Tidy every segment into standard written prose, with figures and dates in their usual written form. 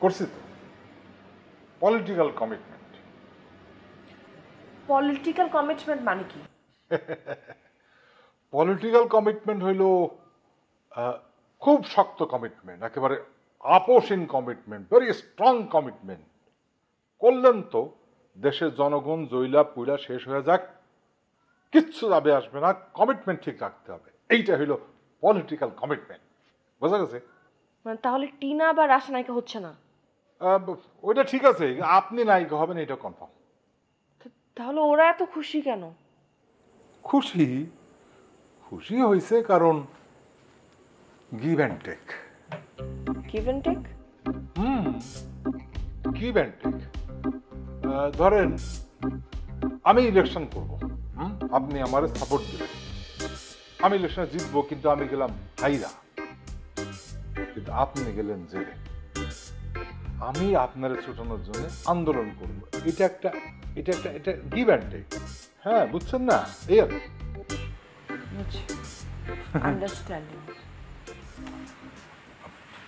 করছি তো, political commitment. Political commitment মানে কি? পলিটিক্যাল কমিটমেন্ট হইল খুব শক্ত কমিটমেন্ট, একেবারে আপোষহীন কমিটমেন্ট, ভেরি স্ট্রং কমিটমেন্ট। করলেন তো দেশের জনগণ জৈলা পুইলা শেষ হয়ে যাক, কিচ্ছু যাবে আসবে না, কমিটমেন্ট ঠিক রাখতে হবে, এইটা হইল পলিটিক্যাল কমিটমেন্ট। বোঝা গেছে? মানে তাহলে টিনা বা রাশা নায়িকা হচ্ছে না? ওইটা ঠিক আছে, আপনি নায়িকা হবেন এটা কনফার্ম। তাহলে ওরা এত খুশি কেন? খুশি খুশি হয়েছে কারণ give and take. Give and take? Give and take. ধরেন আমি ইলেকশন করব, আপনি আমার সাপোর্ট দিলেন, আমি ইলেকশনে জিতবো, কিন্তু আমি গেলাম হাইরা, কিন্তু আপনি গেলেন জেলে। আমি আপনার ছুটানোর জন্য আন্দোলন করব, এটা গিভ অ্যান্ড টেক। হ্যাঁ, বুঝছেন না? এই আর আন্ডারস্ট্যান্ডিং।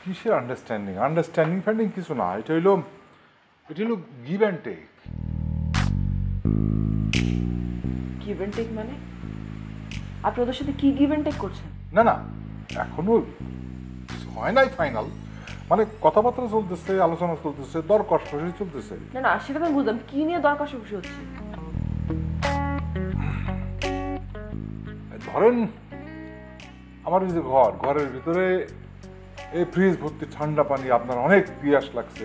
কিসের আন্ডারস্ট্যান্ডিং? আন্ডারস্ট্যান্ডিং ফ্যান্ডিং কিছু না, এটা হইল give and take. Give and take মানে আপনি ওদের সাথে কি গিভ অ্যান্ড টেক করছেন? না না, এখনো হয় নাই ফাইনাল, মানে কথাবার্তা চলতেছে, আলোচনা চলতেছে, দর কষাকষি চলতেছে। না না, সেটা আমি বুঝলাম, কি নিয়ে দর কষাকষি হচ্ছে? ধরেন আমার এই যে ঘরের ভিতরে এই ফ্রিজ ভর্তি ঠান্ডা পানি, আপনার অনেক পিয়াস লাগছে,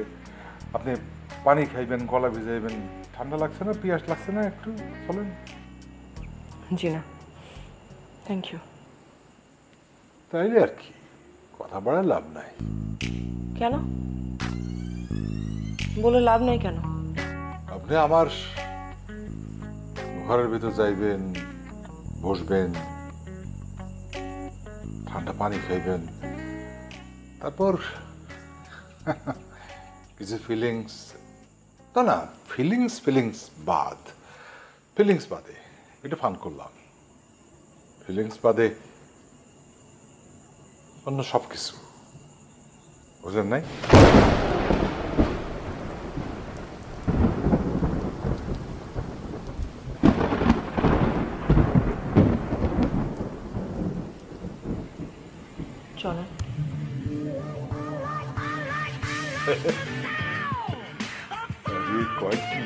আপনি পানি খাইবেন, গলা ভিজাইবেন, ঠান্ডা লাগছে না, পিয়াস লাগছে না, একটু চলেন। জি না, থ্যাংক ইউ। তাইলে আর কি, কথা বাড়ায় লাভ নাই। কেন বলে লাভ নাই কেন? আপনি আমার ঘরের ভিতর যাইবেন, বসবেন, ঠান্ডা পানি খাইবেন, তারপর কিছু ফিলিংস, না ফিলিংস বাদে এটা ফান করলাম, ফিলিংস বাদে অন্য সব কিছু, বুঝলেন নাই? চলেন। কয়েকটি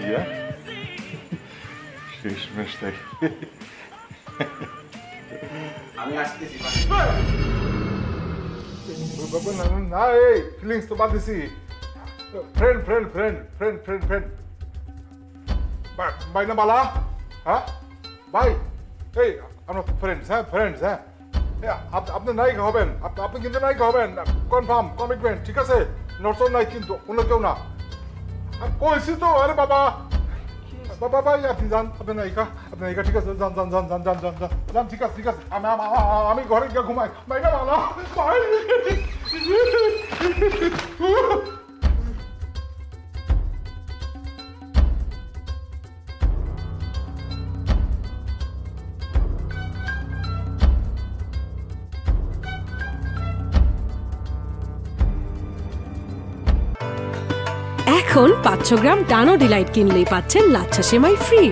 শেষমেশ তাই আমি আসতেছি। না, এই ফিলিংস তো বাদ দিছি। ফ্রেন্ড বাই না বালা, হ্যাঁ বাই, এই আমরা ফ্রেন্ডস, হ্যাঁ আপনি নায়িকা হবেন, আপনি কিন্তু নায়িকা হবেন, কনফার্ম কমিটমেন্ট, ঠিক আছে? নরসন নাই কিন্তু, অন্য কেউ না, কইছি তো। আরে বাবা ভাই, আপনি যান, আপনি নায়িকা, ঠিক আছে, যান, ঠিক আছে আমি ঘরে গিয়ে ঘুমাই, ভাই না বালা ভাই। এখন 500 গ্রাম ডানো ডিলাইট কিনলেই পাচ্ছেন লাচ্ছা সেমাই ফ্রি।